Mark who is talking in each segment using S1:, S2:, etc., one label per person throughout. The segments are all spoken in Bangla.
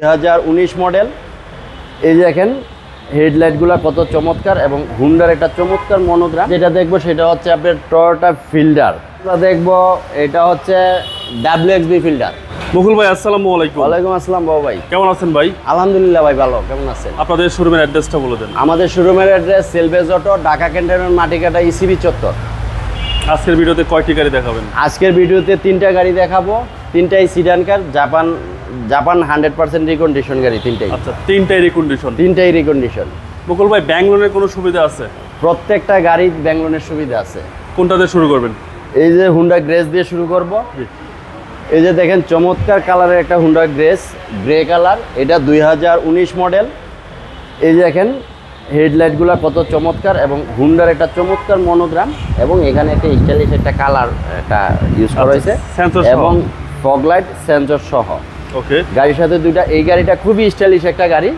S1: 2019 মডেল। এই যে দেখেন হেডলাইটগুলো কত চমৎকার এবং হুন্ডার একটা চমৎকার মনোগ্রাম। যেটা দেখবো সেটা হচ্ছে আপনার টয়োটা ফিল্ডার। দেখবো এটা হচ্ছে WXB ফিল্ডার।
S2: মুকুল ভাই আসসালামু আলাইকুম।
S1: ওয়ালাইকুম আসসালাম বাবু ভাই,
S2: কেমন আছেন ভাই?
S1: আলহামদুলিল্লাহ ভাই ভালো। কেমন আছেন?
S2: আপনাদের শোরুমের অ্যাড্রেসটা বলে দেন।
S1: আমাদের শোরুমের address salvage auto, Dhaka cantonment, Matikata, ECB চত্বর।
S2: আজকের ভিডিওতে কয়টি গাড়ি দেখাবেন?
S1: আজকের ভিডিওতে 3টা গাড়ি দেখাবো। 3টাই সিডান কার, জাপান 100% রিকন্ডিশন গাড়ি। 3টাই।
S2: আচ্ছা, 3টাই রিকন্ডিশন।
S1: 3টাই রিকন্ডিশন।
S2: মুকুল ভাই, ব্যাংক লোনের কোনো সুবিধা আছে?
S1: প্রত্যেকটা গাড়ি ব্যাংক লোনের সুবিধা আছে।
S2: কোনটাতে শুরু করবেন?
S1: এই যে হুন্ডা গ্রেস দিয়ে শুরু করব। এই যে দেখেন চমৎকার কালারের একটা হুন্ডা গ্রেস, গ্রে কালার। এটা 2019 মডেল। এই যে দেখেন হেডলাইটগুলো কত চমৎকার এবং হুন্ডার একটা চমৎকার মনোগ্রাম, এবং এখানে একটা স্টাইলিশ একটা কালার একটা ইউজ করা হয়েছে এবং ফগ লাইট সেন্সর সহ।
S2: ওকে,
S1: গাড়ির সাথে দুইটা। এই গাড়িটা খুবই স্টাইলিশ একটা গাড়ি।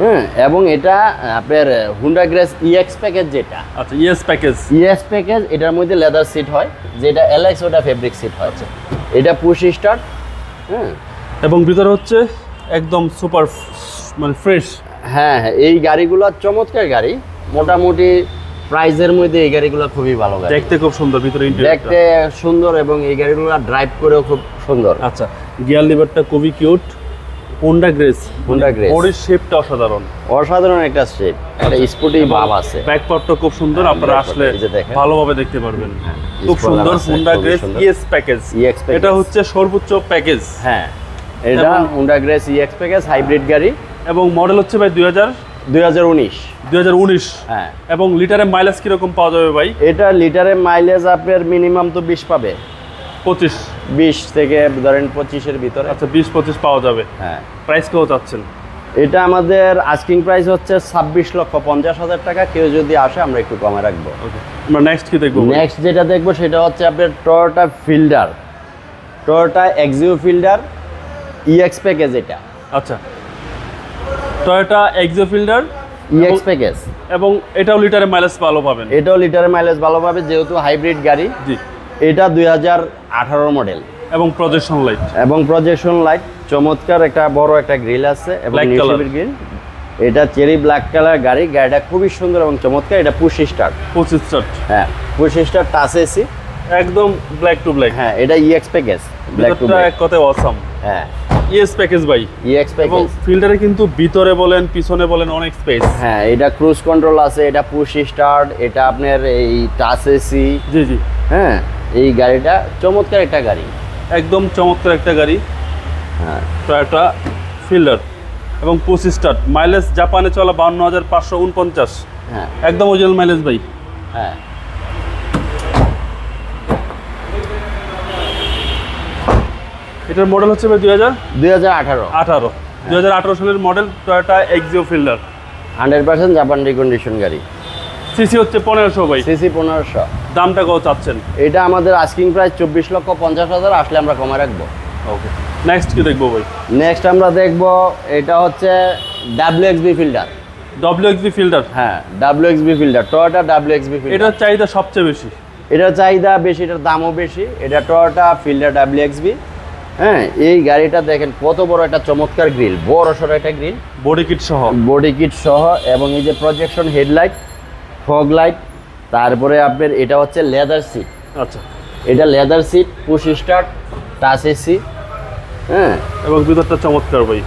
S1: হ্যাঁ, এবং এটা আপনার হুন্ডা গ্রেস ইএক্স প্যাকেজ যেটা।
S2: আচ্ছা, ইএস প্যাকেজ।
S1: ইএস প্যাকেজ, এটার মধ্যে লেদার সিট হয়, যেটা এলএক্স ওটা ফেব্রিক সিট হয়। এটা পুশ স্টার্ট। হ্যাঁ,
S2: এবং ভিতরে হচ্ছে একদম সুপার মানে ফ্রেশ।
S1: হ্যাঁ হ্যাঁ, এই গাড়িগুলো চমৎকার গাড়ি। মোটামুটি প্রাইজের মধ্যে এই গাড়িগুলো খুবই ভালো গাড়ি।
S2: দেখতে খুব সুন্দর, ভিতরে
S1: দেখতে সুন্দর, এবং এই গাড়িগুলো ড্রাইভ করেও খুব সুন্দর।
S2: আচ্ছা, গিয়ার লিভারটা খুবই cute. Honda grace.
S1: Honda grace
S2: বডির শেপটা অসাধারণ।
S1: অসাধারণ একটা শেপ, একটা স্পোর্টি ভাব আছে।
S2: ব্যাক পার্টটা খুব সুন্দর, আপনারা আসলে ভালোভাবে দেখতে পারবেন। খুব সুন্দর হুন্ডা গ্রেস ইএস প্যাকেজ। এটা হচ্ছে সর্বোচ্চ প্যাকেজ।
S1: হ্যাঁ, এটা Honda grace EX package, hybrid গাড়ি।
S2: এবং মডেল হচ্ছে ভাই 2019।
S1: হ্যাঁ,
S2: এবং লিটারে মাইলেজ কিরকম পাওয়া যাবে ভাই?
S1: এটা লিটারে মাইলেজ আপনার মিনিমাম তো 20 পাবে। 20 থেকে ধরেন 25-এর ভিতরে।
S2: আচ্ছা, 20-25 পাওয়া যাবে।
S1: হ্যাঁ।
S2: প্রাইস কত চাচ্ছেন?
S1: এটা আমাদের আস্কিং প্রাইস হচ্ছে 26,50,000 টাকা। কেউ যদি আসে আমরা একটু কমে রাখবো।
S2: আমরা নেক্সট কি দেখবো?
S1: নেক্সট যেটা দেখবো সেটা হচ্ছে আপনার Toyota fielder, Toyota Axio fielder EX package এটা।
S2: আচ্ছা, Toyota Axio fielder
S1: EX package,
S2: এবং এটাও লিটারে মাইলেজ ভালো পাবেন।
S1: এটাও লিটারে মাইলেজ ভালো পাবে, যেহেতু হাইব্রিড গাড়ি।
S2: জি।
S1: এটা 2018 মডেল
S2: এবং প্রজেকশন লাইট।
S1: এবং প্রজেকশন লাইট চমৎকার একটা বড় একটা গ্রিল আছে এবং নিউশিপের গ্রিল। এটা চেরি ব্ল্যাক কালার গাড়ি। গাড়িটা খুবই সুন্দর এবং চমৎকার। এটা পুশ স্টার্ট। হ্যাঁ, পুশ স্টার্ট, টাচ এসি,
S2: একদম ব্ল্যাক টু ব্ল্যাক।
S1: হ্যাঁ, এটা EX package, black to black,
S2: এক কথায় অসাম।
S1: হ্যাঁ,
S2: ইএস প্যাকেজ ভাই।
S1: EX package.
S2: এবং ফিল্টারে কিন্তু ভিতরে বলেন পিছনে বলেন অনেক স্পেস।
S1: হ্যাঁ, এটা ক্রুজ কন্ট্রোল আছে, এটা পুশ স্টার্ট, এটা আপনার এই টাচ এসি।
S2: জি জি।
S1: হ্যাঁ, এই গাড়িটা চমৎকার একটা গাড়ি,
S2: একদম চমৎকার একটা গাড়ি।
S1: হ্যাঁ,
S2: টয়োটা ফিল্ডার এবং পুশ স্টার্ট। মাইলেজ জাপানে চলা 52,549।
S1: হ্যাঁ,
S2: একদম অরিজিনাল মাইলেজ ভাই।
S1: হ্যাঁ।
S2: এটার মডেল হচ্ছে ভাই
S1: 2018
S2: 2018 সালের model Toyota Axio fielder.
S1: 100% Japan recondition গাড়ি।
S2: সিসি হচ্ছে 1500 ভাই।
S1: সিসি 1500।
S2: দামটা কত চাচ্ছেন?
S1: এটা আমাদের আস্কিং প্রাইস 24,50,000। আসলে আমরা কমে রাখবো।
S2: ওকে, নেক্সট কি দেখবো ভাই?
S1: নেক্সট আমরা দেখবো এটা হচ্ছে WXB ফিল্ডার।
S2: WXB fielder.
S1: হ্যাঁ, WXB fielder, Toyota WXB fielder.
S2: এটার চাহিদা সবচেয়ে বেশি।
S1: এটার চাহিদা বেশি, এটার দামও বেশি। এটা টয়োটা ফিল্ডার WXB। হ্যাঁ, এই গাড়িটা দেখেন কত বড় একটা চমৎকার গ্রিল, বড় সড়ো একটা গ্রিল,
S2: বডি কিট সহ।
S1: বডি কিট সহ, এবং এই যে প্রজেকশন হেডলাইট, ফগ লাইট, তারপরে আপনার এটা হচ্ছে লেদার সিট।
S2: আচ্ছা,
S1: এটা leather seat, push start, touch AC. হ্যাঁ,
S2: এবং ভিতরটা চমৎকার ভাই।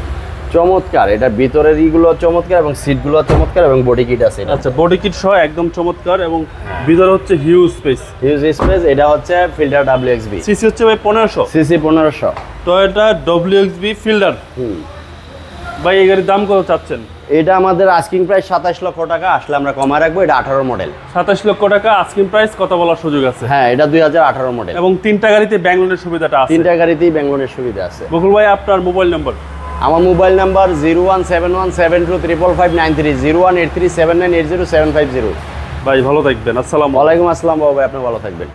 S1: চমৎকার। এটা ভিতরের ইগুলো চমৎকার এবং সিটগুলো চমৎকার এবং বডি কিট আছে।
S2: আচ্ছা, বডি কিট সহ একদম চমৎকার, এবং ভিতরে হচ্ছে হিউজ স্পেস।
S1: Huge space. এটা হচ্ছে ফিল্ডার WXB।
S2: সিসি হচ্ছে ভাই 1500।
S1: সিসি 1500।
S2: Toyota WXB fielder. ভাই এই গাড়ির দাম কত চাচ্ছেন?
S1: এটা আমাদের আস্কিং প্রাইস 27 লক্ষ টাকা। আসলে আমরা কমা রাখবো। এটা 18 মডেল।
S2: 27 লক্ষ টাকা আস্কিং প্রাইস, কথা বলার সুযোগ আছে।
S1: হ্যাঁ, এটা 2018 মডেল।
S2: এবং 3টা গাড়িতে ব্যাংক লোনের সুবিধাটা আছে।
S1: 3টা গাড়িতেই ব্যাংক লোনের সুবিধা আছে।
S2: বকুল ভাই, আপনার মোবাইল নাম্বার?
S1: আমার মোবাইল নাম্বার 01717255593, 01837980750।
S2: ভাই ভালো থাকবেন। আসসালামু আলাইকুম।
S1: ওয়ালাইকুম আসসালাম বাবু ভাই, আপনি ভালো থাকবেন।